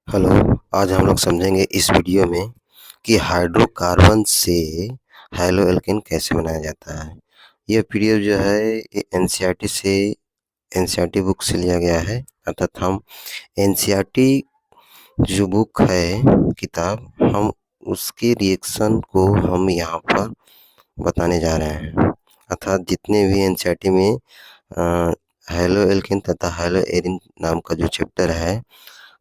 Hello, आज हम लोग समझेंगे इस वीडियो में कि हाइड्रोकार्बन से हैलोएल्केन कैसे बनाया जाता है। यह पीडीएफ जो है ये एनसीईआरटी बुक से लिया गया है, अर्थात हम एनसीईआरटी जो बुक है किताब, हम उसके रिएक्शन को हम यहाँ पर बताने जा रहे हैं। अर्थात जितने भी एनसीईआरटी में हैलोएल्केन तथा हैलोएरिन नाम का जो चैप्टर है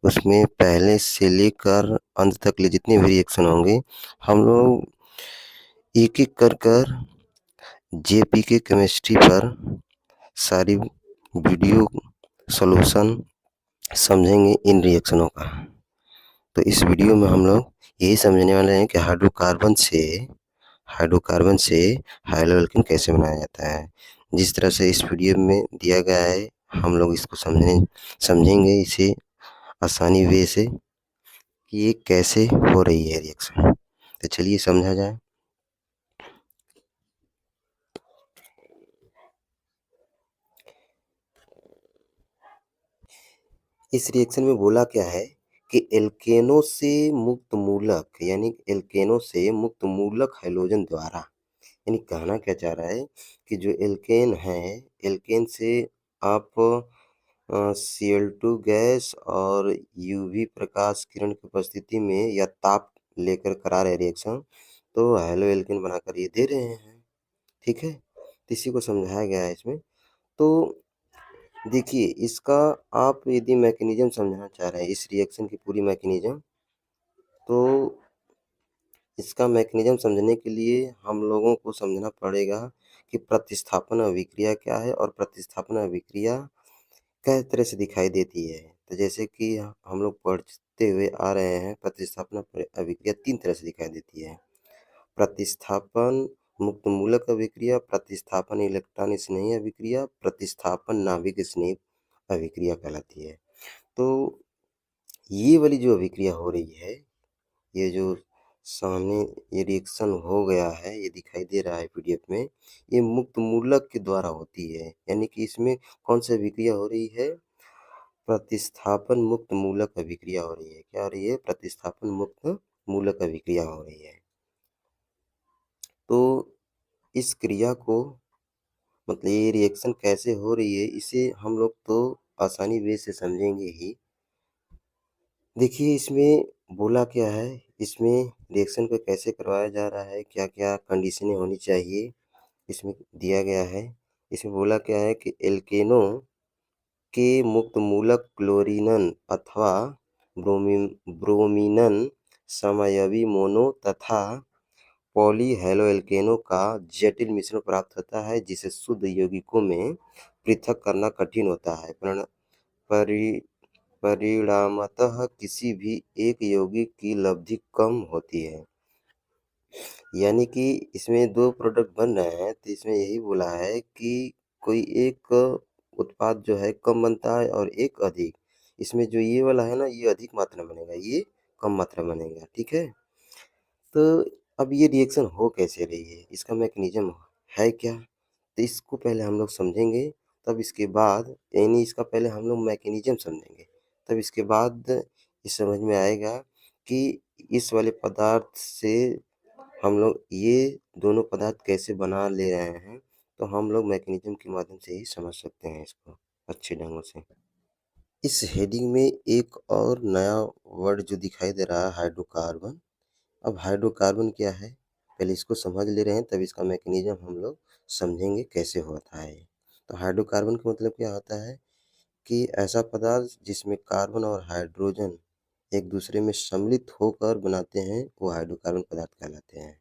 उसमें पहले से लेकर अंत तक के जितने भी रिएक्शन होंगे हम लोग एक-एक कर जेपीके केमिस्ट्री पर सारी वीडियो सॉल्यूशन समझेंगे इन रिएक्शनों का। तो इस वीडियो में हम लोग यही समझने वाले हैं कि हाइड्रोकार्बन से हैलोएल्केन कैसे बनाया जाता है। जिस तरह से इस वीडियो में दिया गया है हम लोग इसको समझेंगे इसे आसानी वे से कि ये कैसे हो रही है रिएक्शन। तो चलिए समझा जाए। इस रिएक्शन में बोला क्या है कि एल्केनों से मुक्त मूलक यानी एल्केनों से मुक्त मूलक हैलोजन द्वारा, यानी कहना क्या चाह रहा है कि जो एल्केन है, एल्केन से आप Cl2 गैस और यूवी प्रकाश किरण की उपस्थिति में या ताप लेकर करा रहे रिएक्शन, तो हैलोएल्केन बनाकर ये दे रहे हैं। ठीक है, तो इसी को समझाया गया है इसमें। तो देखिए इसका आप यदि मैकेनिज्म समझना चाह रहे हैं इस रिएक्शन की पूरी मैकेनिज्म, तो इसका मैकेनिज्म समझने के लिए हम लोगों को समझना पड़ेगा कि प्रतिस्थापन अभिक्रिया क्या है और प्रतिस्थापन अभिक्रिया किस तरह से दिखाई देती है। तो जैसे कि हम लोग पढ़ते हुए आ रहे हैं, प्रतिस्थापन अभिक्रिया 3 तरह से दिखाई देती है। प्रतिस्थापन मुक्त मूलक अभिक्रिया, प्रतिस्थापन इलेक्ट्रॉन स्नेही अभिक्रिया, प्रतिस्थापन नाभिक स्नेही अभिक्रिया कहलाती है। तो ये वाली जो अभिक्रिया हो रही है, ये जो सामने ये रिएक्शन हो गया है, ये दिखाई दे रहा है पीडीएफ में, ये मुक्त मूलक के द्वारा होती है। यानी कि इसमें कौन सी अभिक्रिया हो रही है? प्रतिस्थापन मुक्त मूलक अभिक्रिया हो रही है। क्या हो रही है? प्रतिस्थापन मुक्त मूलक अभिक्रिया हो रही है। तो इस क्रिया को मतलब ये रिएक्शन कैसे हो रही है इसे हम लोग तो आसानी वे से समझेंगे ही। देखिए इसमें बोला क्या है, इसमें रिएक्शन को कैसे करवाया जा रहा है, क्या-क्या कंडीशनें होनी चाहिए, इसमें दिया गया है। इसमें बोला क्या है कि एल्केनों के मुक्त मूलक क्लोरीनन अथवा ब्रोमीनन समअवयवी मोनो तथा पॉलीहैलोएल्केनों का जटिल मिश्रण प्राप्त होता है जिसे शुद्ध यौगिकों में पृथक करना कठिन होता है। परि परिणामतः किसी भी एक यौगिक की लब्धि कम होती है। यानी कि इसमें 2 प्रोडक्ट बन रहे हैं, तो इसमें यही बोला है कि कोई एक उत्पाद जो है कम बनता है और एक अधिक। इसमें जो ये वाला है ना, ये अधिक मात्रा में बनेगा, ये कम मात्रा में बनेगा, ठीक है? तो अब ये रिएक्शन हो कैसे रही है, इसका मैकेनिज़्म है क्या? तो इसको पहले हम लोग समझेंगे, तब इसके बाद यानी इसका पहले हम लोग मैकेनिज़्म समझेंगे, तब इसके बाद ये समझ में आएगा कि इस वाले पदार्थ से हम लोग ये दोनों पदार्थ कैसे बना ले रहे हैं, तो हम लोग मैकेनिज़्म के माध्यम से ही समझ सकते हैं इसको अच्छे ढंगों से। इस हेडिंग में एक और नया वर्ड जो दिखाई दे रहा है हाइड्रोकार्बन। अब हाइड्रोकार्बन क्या है? पहले इसको समझ ले रहे हैं तब इसका मैकेनिज़्म हम लोग समझेंगे कैसे होता है। तो हाइड्रोकार्बन का मतलब क्या होता है कि ऐसा पदार्थ जिसमें कार्बन और हाइड्रोजन एक दूसरे में सम्मिलित होकर बनाते हैं, वो हाइड्रोकार्बन पदार्थ कहलाते हैं।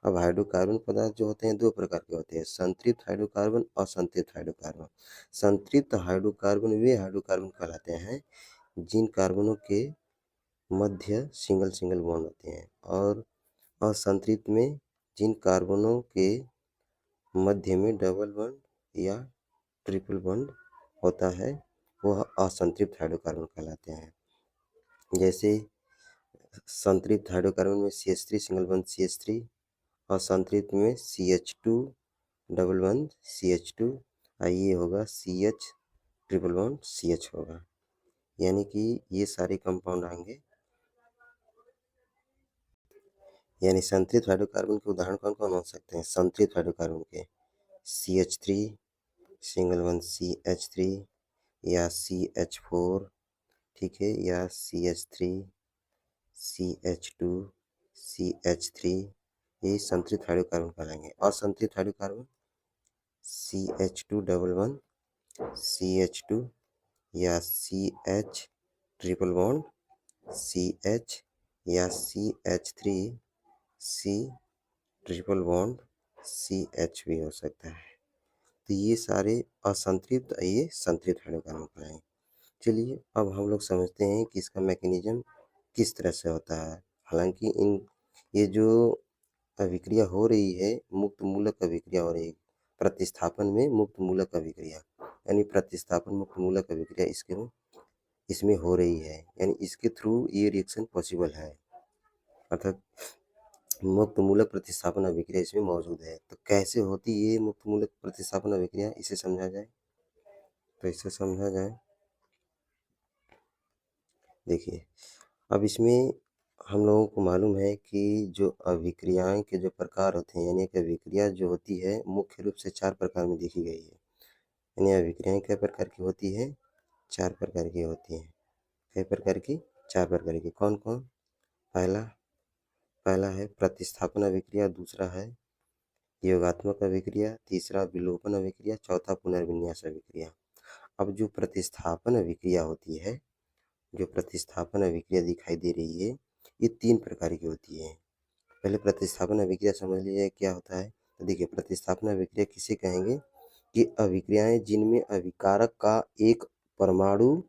अब हाइड्रोकार्बन पदार्थ जो होते हैं 2 प्रकार के होते हैं, संतृप्त हाइड्रोकार्बन और असंतृप्त हाइड्रोकार्बन। संतृप्त हाइड्रोकार्बन वे हाइड्रोकार्बन कहलाते हैं जिन कार्बनों के मध्य सिंगल-सिंगल बॉन्ड होते हैं और असंतृप्त में जिन कार्बनों के मध्य में डबल बॉन्ड या ट्रिपल बॉन्ड होता है, वह असंतृप्त हाइड्रोकार्बन कहलाते हैं। जैसे संतृप्त हाइड्रोकार्बन में CH3 सिंगल बॉन्ड CH3 और असंतृप्त में CH2 डबल बॉन्ड CH2 और ये होगा CH ट्रिपल बॉन्ड CH होगा। यानी कि ये सारे कंपाउंड आएँगे। यानी संतृप्त हाइड्रोकार्बन के उदाहरण कौन-कौन हो सकते हैं? संतृप्त हाइड्रोकार्बन के CH3 सिंगल बॉन्ड CH3 या CH4, ठीक है, या CH3 CH2 CH3, ये संतृप्त हाइड्रोकार्बन कहलाएंगे। असंतृप्त hydrocarbon CH2 double one CH2 या CH ट्रिपल बॉन्ड CH या CH3 C triple bond CH भी हो सकता है। तो ये सारे असंतृप्त, ये संतृप्त हाइड्रोकार्बन कहलाएंगे। चलिए अब हम लोग समझते हैं कि इसका मैकेनिज्म किस तरह से होता है। हालांकि इन ये जो अभिक्रिया हो रही है, मुक्त मूलक अभिक्रिया हो रही है प्रतिस्थापन में, मुक्त मूलक अभिक्रिया यानी प्रतिस्थापन मुक्त मूलक अभिक्रिया इसमें हो रही है, यानी इसके थ्रू ये रिएक्शन पॉसिबल है, अर्थात मुक्त मूलक प्रतिस्थापन अभिक्रिया इसमें मौजूद है। तो कैसे होती है ये मुक्त मूलक प्रतिस्थापन अभिक्रिया, इसे समझा जाए। तो इसे समझा जाए, देखिए अब इसमें हम लोगों को मालूम है कि जो अभिक्रियाएं के जो प्रकार होते हैं, यानी कि अभिक्रिया जो होती है मुख्य रूप से 4 प्रकार में देखी गई है। यानी अभिक्रियाएं कै प्रकार की होती है? 4 प्रकार की होती हैं। कै प्रकार की? 4 प्रकार की। कौन कौन? पहला पहला है प्रतिस्थापन अभिक्रिया, दूसरा है योगात्मक अभिक्रिया, तीसरा विलोपन अभिक्रिया, चौथा पुनर्विन्यास अभिक्रिया। अब जो प्रतिस्थापन अभिक्रिया होती है, जो प्रतिस्थापन अभिक्रिया दिखाई दे रही है, ये 3 प्रकार की होती है। पहले प्रतिस्थापन अभिक्रिया समझ लीजिए क्या होता है। तो देखिए प्रतिस्थापन अभिक्रिया किसे कहेंगे कि अभिक्रियाएं जिनमें अभिकारक का एक परमाणु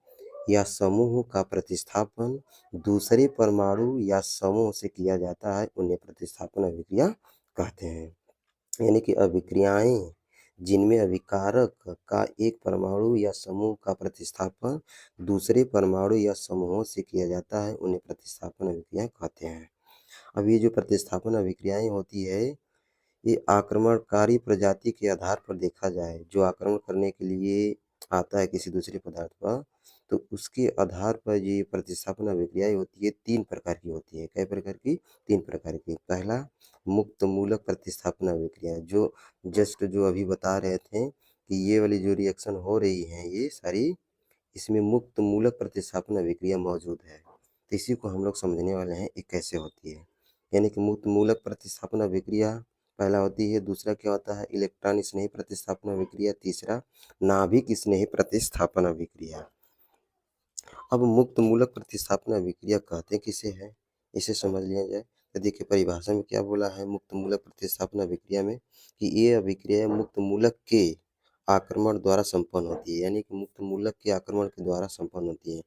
या समूह का प्रतिस्थापन दूसरे परमाणु या समूह से किया जाता है, उन्हें प्रतिस्थापन अभिक्रिया कहते हैं। यानी कि अभिक्रियाएं जिनमें अभिकारक का एक परमाणु या समूह का प्रतिस्थापन दूसरे परमाणु या समूहों से किया जाता है, उन्हें प्रतिस्थापन अभिक्रिया कहते हैं। अब ये जो प्रतिस्थापन अभिक्रियाएं होती है, ये आक्रमणकारी प्रजाति के आधार पर देखा जाए, जो आक्रमण करने के लिए आता है किसी दूसरे पदार्थ पर, तो उसके आधार पर ये प्रतिस्थापन अभिक्रियाएं होती है। 3 प्रकार की होती है। कै प्रकार की? 3 प्रकार की। पहला मुक्त मूलक प्रतिस्थापन अभिक्रिया, जो जस्ट जो अभी बता रहे थे कि ये वाली जो रिएक्शन हो रही है ये सारी, इसमें मुक्त मूलक प्रतिस्थापन अभिक्रिया मौजूद है। तो इसी को हम लोग समझने वाले हैं ये कैसे होती है। यानी कि मुक्त मूलक प्रतिस्थापन अभिक्रिया पहला होती है। दूसरा क्या होता है? इलेक्ट्रॉन स्नेही प्रतिस्थापन अभिक्रिया। तीसरा नाभिक स्नेही प्रतिस्थापन अभिक्रिया। अब मुक्त मूलक प्रतिस्थापन अभिक्रिया कहते किसे है, इसे समझ लिया जाए। तो देखिए परिभाषा में क्या बोला है मुक्त मूलक प्रतिस्थापन अभिक्रिया में, कि ये अभिक्रिया मुक्त मूलक के आक्रमण द्वारा संपन्न होती है। यानी कि मुक्त मूलक के आक्रमण के द्वारा संपन्न होती है।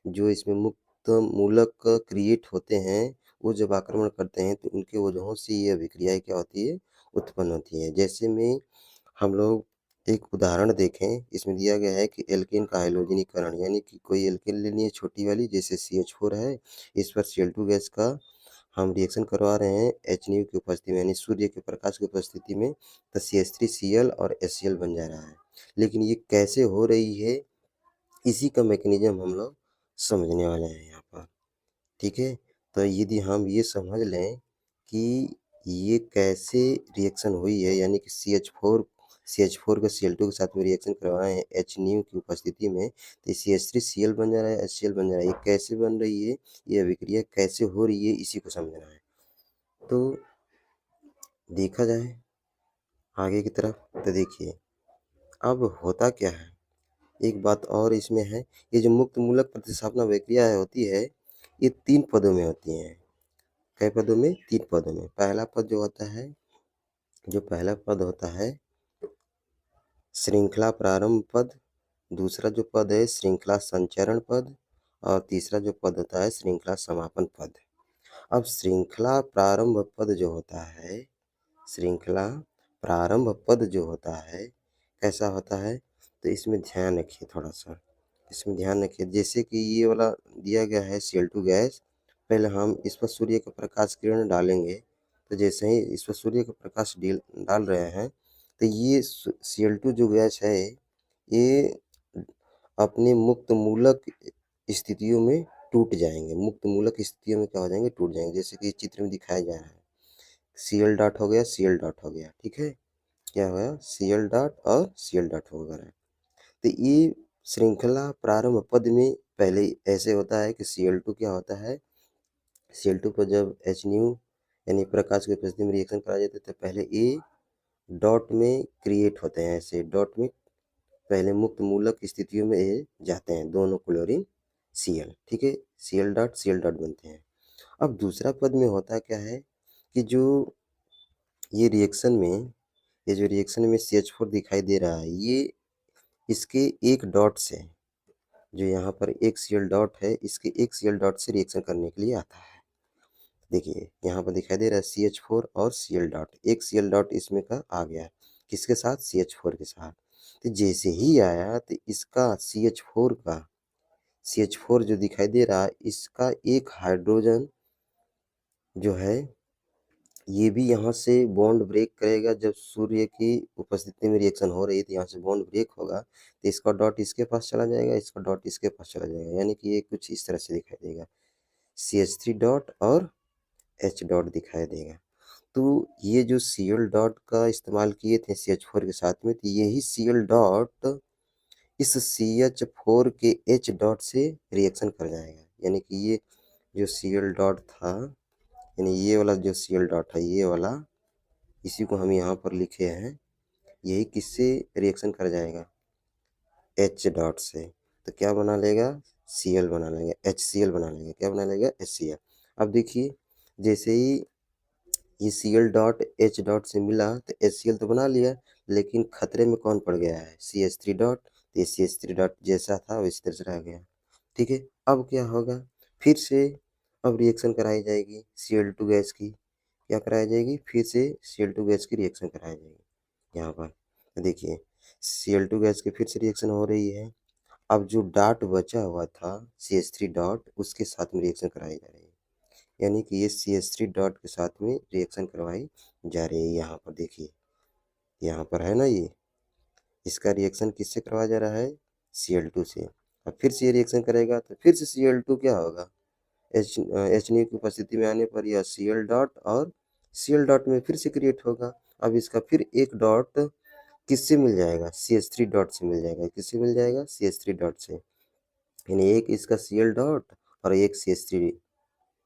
जो इसमें मुक्त मूलक क्रिएट होते हैं, वो जब आक्रमण करते हैं तो उनके वजहों से ये अभिक्रियाएं क्या होती है? उत्पन्न होती है। जैसे में हम लोग एक उदाहरण देखें, इसमें दिया गया है कि एल्केन का हाइड्रोजनीकरण, यानी कि कोई एल्केन लेनी है छोटी वाली, जैसे CH4 है, इस पर Cl2 गैस का हम रिएक्शन करवा रहे हैं HNU की उपस्थिति में, यानी सूर्य के प्रकाश की उपस्थिति में, तो CH3Cl और HCl बन जा रहा है। लेकिन ये कैसे हो रही है, इसी का मैकेनिज्म हम लोग समझने वाले हैं यहाँ पर, ठीक है। तो यदि हम ये समझ लें कि ये कैसे रिएक्शन हुई है, यानी कि CH4 का Cl2 के साथ में रिएक्शन करवाए हैं HNU की उपस्थिति में, तो CH3Cl बन जा रहा है, HCl बन जा रहा है। ये कैसे बन रही है, ये अभिक्रिया कैसे हो रही है, इसी को समझना है। तो देखा जाए आगे की तरफ, तो देखिए अब होता क्या है, एक बात और इसमें है, ये जो मुक्त मूलक प्रतिस्थापन अभिक्रिया होती है, ये 3 पदों में होती है। कै पदों में? 3 पदों में। पहला पद जो होता है, जो पहला पद होता है श्रृंखला प्रारंभ पद, दूसरा जो पद है श्रृंखला संचरण पद, और तीसरा जो पद होता है श्रृंखला समापन पद। अब श्रृंखला प्रारंभ पद जो होता है, श्रृंखला प्रारंभ पद जो होता है, कैसा होता है? तो इसमें ध्यान रखिए थोड़ा सा, इसमें ध्यान रखिए। जैसे कि ये वाला दिया गया है Cl2 गैस, पहले हम इस पर सूर्य का प्रकाश किरण डालेंगे, तो जैसे ही इस पर सूर्य का प्रकाश डाल रहे हैं, तो ये Cl2 जो गैस है, ये अपने मुक्त मूलक स्थितियों में टूट जाएंगे, मुक्त मूलक स्थितियों में क्या हो जाएंगे, टूट जाएंगे। जैसे कि चित्र में दिखाया जा रहा है, Cl डॉट हो गया, Cl डॉट हो गया, ठीक है, क्या हुआ, Cl डॉट और Cl डॉट हो गया। तो ये श्रृंखला प्रारंभ पद में पहले ऐसे होता है कि Cl2 क्या होता है, Cl2 पर जब H न्यू यानी प्रकाश की उपस्थिति में रिएक्शन कराया जाता है तो पहले ए डॉट में क्रिएट होते हैं, ऐसे डॉट में पहले मुक्त मूलक स्थितियों में ये जाते हैं, दोनों क्लोरीन Cl, ठीक है, Cl डॉट बनते हैं। अब दूसरा पद में होता क्या है कि जो ये रिएक्शन में, ये जो रिएक्शन में CH4 दिखाई दे रहा है, ये इसके एक डॉट से, जो यहाँ पर एक Cl डॉट है, इसके एक Cl डॉट से रिएक्शन करने के लिए आता है। देखिए यहाँ पर दिखाई दे रहा है CH4 और Cl डॉट, एक Cl डॉट इसमें का आ गया, किसके साथ, CH4 के साथ। तो जैसे ही आया तो इसका CH4 जो दिखाई दे रहा है, इसका एक हाइड्रोजन जो है ये भी यहाँ से बॉन्ड ब्रेक करेगा। जब सूर्य की उपस्थिति में रिएक्शन हो रही है तो यहाँ से बॉन्ड ब्रेक होगा, तो इसका डॉट इसके पास चला जाएगा, इसका डॉट इसके पास चला जाएगा, यानी कि ये कुछ इस तरह से दिखाई देगा, CH3 डॉट और H डॉट दिखाई देगा। तो ये जो Cl डॉट का इस्तेमाल किए थे CH4 के साथ में, तो यही Cl डॉट इस CH4 के H डॉट से रिएक्शन कर जाएगा, यानी कि ये जो Cl डॉट था, यानी ये वाला जो Cl डॉट है, ये वाला, इसी को हम यहाँ पर लिखे हैं, यही किससे रिएक्शन कर जाएगा, H डॉट से। तो क्या बना लेगा, Cl बना लेगा, HCl बना लेगा, क्या बना लेगा, HCl। अब देखिए जैसे ही ये Cl डॉट H डॉट से मिला तो HCl तो बना लिया, लेकिन खतरे में कौन पड़ गया है, CH3 डॉट। तो CH3 डॉट जैसा था वैसी तरह से रह गया, ठीक है। अब क्या होगा, फिर से अब रिएक्शन कराई जाएगी Cl2 गैस की, क्या कराई जाएगी, फिर से Cl2 गैस की रिएक्शन कराई जाएगी। यहाँ पर देखिए Cl2 गैस की फिर से रिएक्शन हो रही है। अब जो डॉट बचा हुआ था CH3 डॉट, उसके साथ में रिएक्शन कराई जा रही है, यानी कि ये CH3 डॉट के साथ में रिएक्शन करवाई जा रही है। यहाँ पर देखिए, यहाँ पर है ना, ये इसका रिएक्शन किससे करवाया जा रहा है, Cl2 से। अब फिर से ये रिएक्शन करेगा तो फिर से Cl2 क्या होगा, H की उपस्थिति में आने पर यह Cl डॉट और Cl डॉट में फिर से क्रिएट होगा। अब इसका फिर एक डॉट किससे मिल जाएगा, CH3 डॉट से मिल जाएगा, किससे मिल जाएगा, CH3 डॉट से, यानी एक इसका Cl डॉट और एक CH3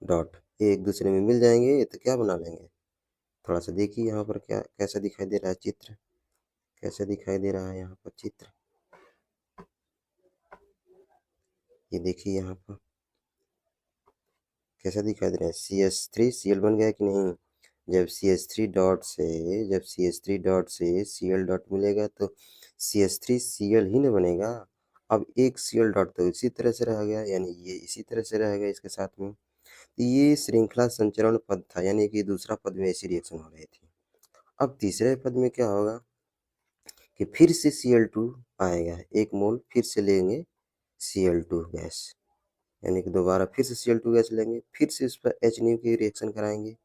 डॉट, ये एक दूसरे में मिल जाएंगे तो क्या बना लेंगे। थोड़ा सा देखिए यहाँ पर क्या कैसा दिखाई दे रहा है चित्र, कैसा दिखाई दे रहा है यहाँ पर चित्र, ये देखिए यहाँ पर कैसा दिखाई दे रहा है, CH3 Cl बन गया कि नहीं। जब CH3 डॉट से, जब CH3 डॉट से Cl डॉट मिलेगा तो CH3 Cl ही ना बनेगा। अब एक Cl डॉट तो इसी तरह से रह गया, यानी ये इसी तरह से रह गया इसके साथ में। तो ये श्रृंखला संचरण पद था, यानी कि दूसरा पद में ऐसी रिएक्शन हो रही थी। अब तीसरे पद में क्या होगा कि फिर से Cl2 आएगा, एक मोल फिर से लेंगे Cl2 गैस, यानी कि दोबारा फिर से Cl2 गैस लेंगे, फिर से उस पर H न्यू की रिएक्शन कराएंगे,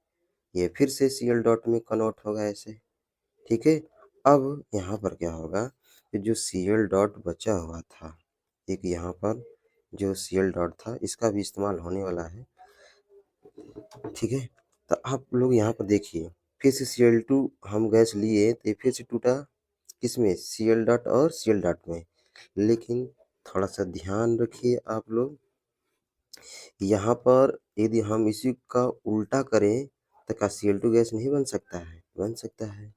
ये फिर से Cl डॉट में कन्वर्ट होगा ऐसे, ठीक है। अब यहाँ पर क्या होगा कि जो Cl डॉट बचा हुआ था, एक यहाँ पर जो Cl डॉट था, इसका भी इस्तेमाल होने वाला है, ठीक है। तो आप लोग यहाँ पर देखिए, फिर से Cl2 हम गैस लिए तो ये फिर से टूटा किसमें, Cl डॉट और Cl डॉट में। लेकिन थोड़ा सा ध्यान रखिए आप लोग, यहाँ पर यदि हम इसी का उल्टा करें तो क्या Cl2 गैस नहीं बन सकता है, बन सकता है।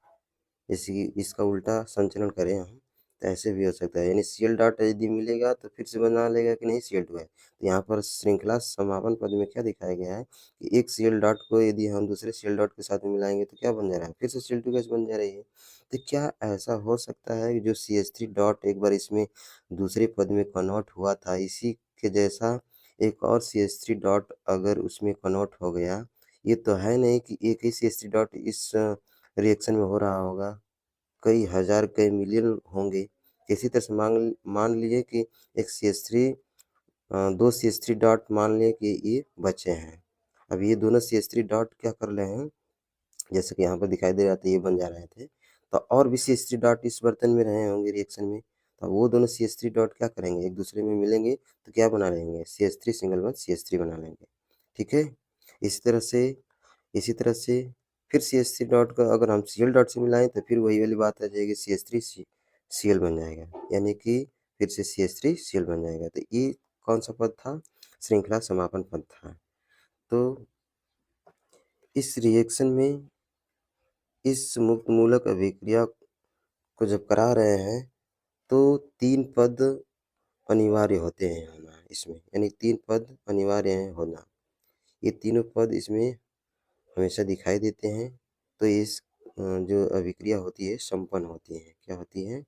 इसी इसका उल्टा संचरण करें हम तो ऐसे भी हो सकता है, यानी Cl डॉट यदि मिलेगा तो फिर से बना लेगा कि नहीं, Cl2 है। तो यहाँ पर श्रृंखला समापन पद में क्या दिखाया गया है कि एक Cl डॉट को यदि हम दूसरे Cl डॉट के साथ में मिलाएंगे तो क्या बन जा रहा है, फिर से Cl2 गैस बन जा रही है। तो क्या ऐसा हो सकता है कि जो CH3 डॉट एक बार इसमें दूसरे पद में कन्वर्ट हुआ था, इसी के जैसा एक और CH3 डॉट अगर उसमें कन्वर्ट हो गया, ये तो है नहीं कि एक ही CH3 डॉट इस रिएक्शन में हो रहा होगा, कई हज़ार कई मिलियन होंगे। इसी तरह से मान लीजिए कि एक CH3 दो CH3 डॉट मान लें कि ये बचे हैं। अब ये दोनों CH3 डॉट क्या कर रहे हैं, जैसे कि यहाँ पर दिखाई दे रहा था ये बन जा रहे थे, तो और भी CH3 डॉट इस बर्तन में रहे होंगे रिएक्शन में, तो वो दोनों CH3 डॉट क्या करेंगे, एक दूसरे में मिलेंगे तो क्या बना लेंगे, CH3 सिंगल बॉन्ड CH3 बना लेंगे। ठीक है, इसी तरह से फिर CH3 डॉट का अगर हम Cl डॉट से मिलाएं तो फिर वही वाली बात आ जाएगी, CH3 Cl बन जाएगा, यानी कि फिर से CH3 Cl बन जाएगा। तो ये कौन सा पद था, श्रृंखला समापन पद था। तो इस रिएक्शन में इस मुक्त मूलक अभिक्रिया को जब करा रहे हैं तो 3 पद अनिवार्य होते हैं होना इसमें, यानी 3 पद अनिवार्य हैं होना। ये तीनों पद इसमें हमेशा दिखाई देते हैं। तो इस जो अभिक्रिया होती है संपन्न होती है। क्या होती है,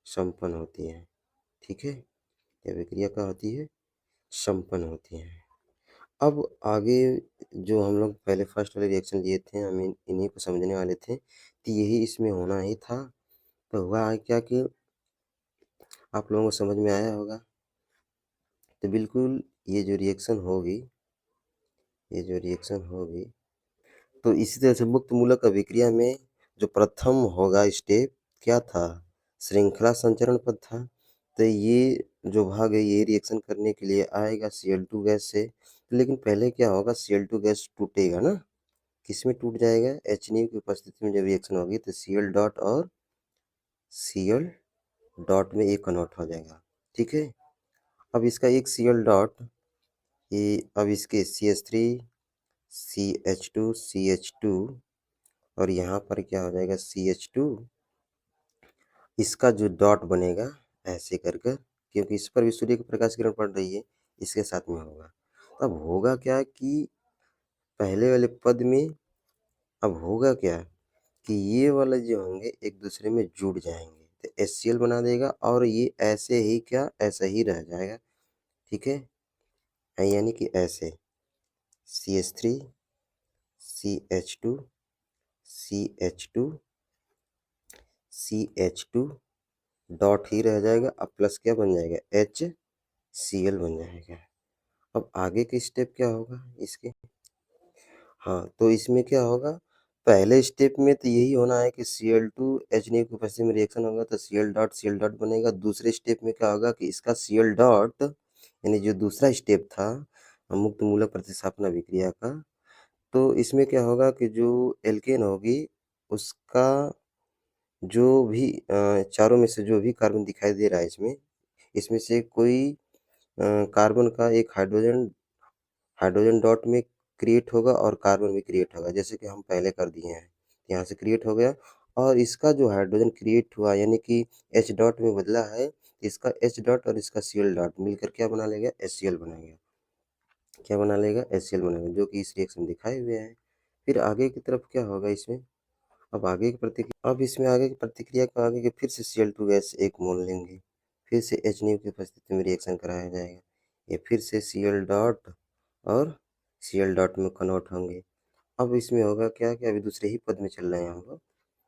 संपन्न होती है। ठीक है, ये अभिक्रिया क्या होती है, संपन्न होती है। अब आगे जो हम लोग पहले फर्स्ट वाले रिएक्शन लिए थे, हम इन्हीं को समझने वाले थे, तो यही इसमें होना ही था। तो हुआ है क्या कि आप लोगों को समझ में आया होगा। तो बिल्कुल ये जो रिएक्शन होगी, तो इसी तरह से मुक्त मूलक अभिक्रिया में जो प्रथम होगा स्टेप क्या था, श्रृंखला संचरण पद था। तो ये जो भाग है ये रिएक्शन करने के लिए आएगा Cl2 गैस से। लेकिन पहले क्या होगा, Cl2 गैस टूटेगा ना, किसमें टूट जाएगा, HNO की उपस्थिति में जब रिएक्शन होगी तो Cl डॉट और Cl डॉट में एक कन्वर्ट हो जाएगा। ठीक है, अब इसका एक Cl डॉट, ये अब इसके CH3 CH2 CH2 और यहाँ पर क्या हो जाएगा CH2, इसका जो डॉट बनेगा ऐसे कर कर, क्योंकि इस पर भी सूर्य की प्रकाश किरण पड़ रही है, इसके साथ में होगा। अब होगा क्या कि पहले वाले पद में अब होगा क्या कि ये वाले जो होंगे एक दूसरे में जुड़ जाएंगे तो HCl बना देगा और ये ऐसे ही क्या, ऐसा ही रह जाएगा। ठीक है, यानी कि ऐसे CH3 CH2 CH2 CH2 dot ही रह जाएगा, अब प्लस क्या बन जाएगा, HCl बन जाएगा। अब आगे के स्टेप क्या होगा इसके, हाँ तो इसमें क्या होगा, पहले स्टेप में तो यही होना है कि Cl2 HNO की उपस्थिति में रिएक्शन होगा तो Cl डॉट बनेगा। दूसरे स्टेप में क्या होगा कि इसका Cl डॉट, यानी जो दूसरा स्टेप था मुक्त मूलक प्रतिस्थापन अभिक्रिया का, तो इसमें क्या होगा कि जो एल्केन होगी उसका जो भी चारों में से जो भी कार्बन दिखाई दे रहा है इसमें से कोई कार्बन का एक हाइड्रोजन डॉट में क्रिएट होगा और कार्बन भी क्रिएट होगा, जैसे कि हम पहले कर दिए हैं। यहाँ से क्रिएट हो गया और इसका जो हाइड्रोजन क्रिएट हुआ यानी कि H डॉट में बदला है, इसका H डॉट और इसका Cl डॉट मिलकर क्या बना लेगा, HCl बनाएगा। क्या बना लेगा, HCl बनाएगा, जो कि इस रिएक्शन में दिखाए हुए हैं। फिर आगे की तरफ क्या होगा इसमें, अब आगे की प्रतिक्रिया, अब इसमें आगे की प्रतिक्रिया को आगे के फिर से Cl2 गैस एक मोल लेंगे, फिर से HNO की उपस्थिति में रिएक्शन कराया जाएगा। ये फिर से Cl डॉट और Cl डॉट में कन्वर्ट होंगे। अब इसमें होगा क्या कि अभी दूसरे ही पद में चल रहे हैं हम लोग,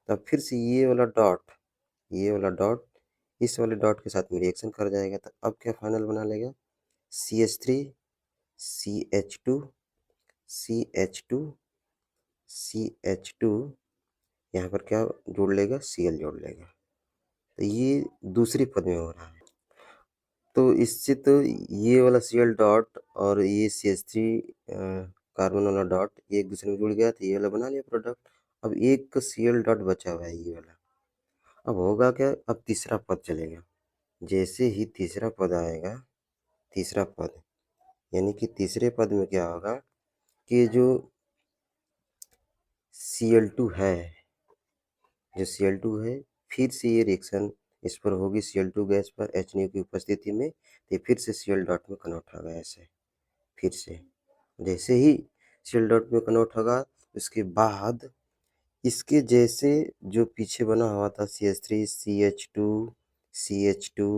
तब फिर से ये वाला डॉट इस वाले डॉट के साथ में रिएक्शन कर जाएगा। तो अब क्या फाइनल बना लेगा, CH3 CH2 CH2 CH2, यहाँ पर क्या जोड़ लेगा, Cl जोड़ लेगा। तो ये दूसरे पद में हो रहा है। तो इससे तो ये वाला Cl डॉट और ये CH3 कार्बन वाला डॉट ये एक दूसरे में जुड़ गया, तो ये वाला बना लिया प्रोडक्ट। अब एक Cl डॉट बचा हुआ है ये वाला। अब होगा क्या, अब तीसरा पद चलेगा। जैसे ही तीसरा पद आएगा, तीसरा पद यानी कि तीसरे पद में क्या होगा कि जो Cl2 है, जो Cl2 है, फिर से ये रिएक्शन इस पर होगी Cl2 गैस पर HNO की उपस्थिति में, तो फिर से Cl डॉट में कन्वर्ट होगा ऐसे। फिर से जैसे ही Cl डॉट में कन्वर्ट होगा उसके बाद इसके जैसे जो पीछे बना हुआ था CH3 CH2 CH2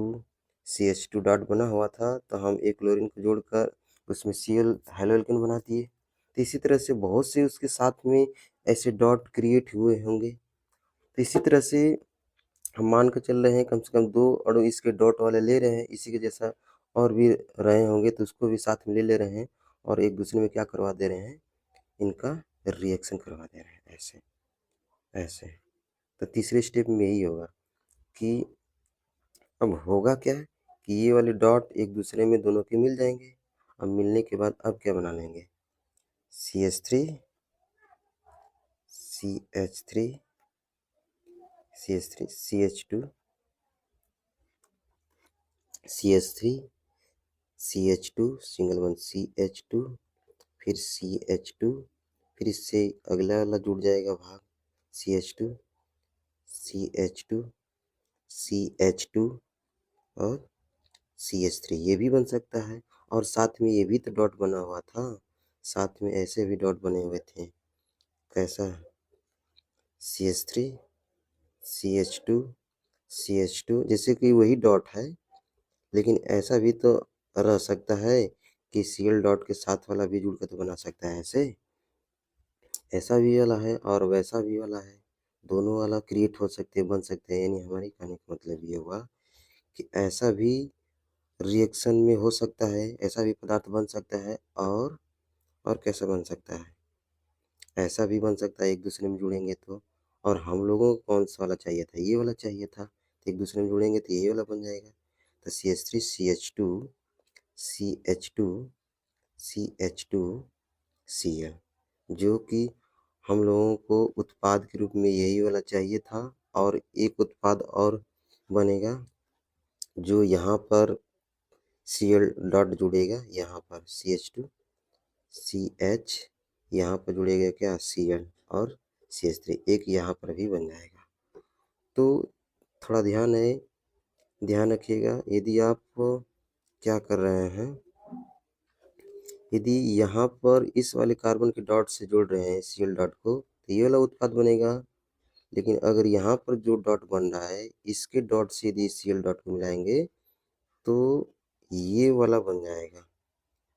CH2 dot बना हुआ था, तो हम एक क्लोरीन को जोड़कर उसमें Cl हेलो एल्केन बना दिए। तो इसी तरह से बहुत से उसके साथ में ऐसे डॉट क्रिएट हुए होंगे। तो इसी तरह से हम मान कर चल रहे हैं कम से कम 2 अणु इसके डॉट वाले ले रहे हैं, इसी के जैसा और भी रहे होंगे तो उसको भी साथ में ले रहे हैं और एक दूसरे में क्या करवा दे रहे हैं, इनका रिएक्शन करवा दे रहे हैं ऐसे ऐसे। तो तीसरे स्टेप में यही होगा कि अब होगा क्या कि ये वाले डॉट एक दूसरे में दोनों के मिल जाएंगे। अब मिलने के बाद अब क्या बना लेंगे, CH3 CH3 CH3 CH2 CH3 CH2 single one CH2, फिर CH2, फिर इससे अगला वाला जुड़ जाएगा भाग CH2 CH2 CH2 और CH3, ये भी बन सकता है। और साथ में ये भी तो डॉट बना हुआ था, साथ में ऐसे भी डॉट बने हुए थे। कैसा, CH3 CH2 CH2, जैसे कि वही डॉट है, लेकिन ऐसा भी तो रह सकता है कि Cl डॉट के साथ वाला भी जुड़ कर तो बना सकता है ऐसे। ऐसा भी वाला है और वैसा भी वाला है, दोनों वाला क्रिएट हो सकते हैं, बन सकते हैं। यानी हमारी कहने का मतलब ये हुआ कि ऐसा भी रिएक्शन में हो सकता है, ऐसा भी पदार्थ बन सकता है। और कैसा बन सकता है, ऐसा भी बन सकता है एक दूसरे में जुड़ेंगे तो। और हम लोगों को कौन सा वाला चाहिए था, ये वाला चाहिए था, तो एक दूसरे में जुड़ेंगे तो ये वाला बन जाएगा। तो CH3 CH2 CH2 CH2 Cl, जो कि हम लोगों को उत्पाद के रूप में यही वाला चाहिए था। और एक उत्पाद और बनेगा जो यहाँ पर Cl डॉट जुड़ेगा, यहाँ पर CH2 CH, यहाँ पर जुड़ेगा क्या Cl, और CH3 एक यहाँ पर भी बन जाएगा। तो थोड़ा ध्यान रखिएगा, यदि आप क्या कर रहे हैं, यदि यहाँ पर इस वाले कार्बन के डॉट से जोड़ रहे हैं Cl डॉट को, तो ये वाला उत्पाद बनेगा। लेकिन अगर यहाँ पर जो डॉट बन रहा है इसके डॉट से यदि Cl डॉट को मिलाएंगे तो ये वाला बन जाएगा,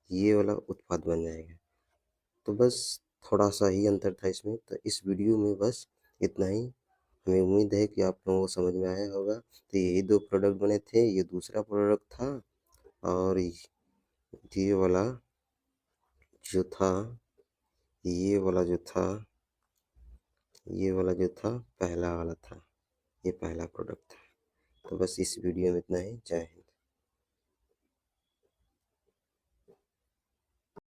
ये वाला उत्पाद बन जाएगा। तो बस थोड़ा सा ही अंतर था इसमें। तो इस वीडियो में बस इतना ही। हमें उम्मीद है कि आप लोगों को समझ में आया होगा। तो यही दो प्रोडक्ट बने थे, ये दूसरा प्रोडक्ट था। और ये वाला जो था, ये वाला जो था, ये वाला जो था पहला वाला था, ये पहला प्रोडक्ट था। तो बस इस वीडियो में इतना ही। जय हिंद।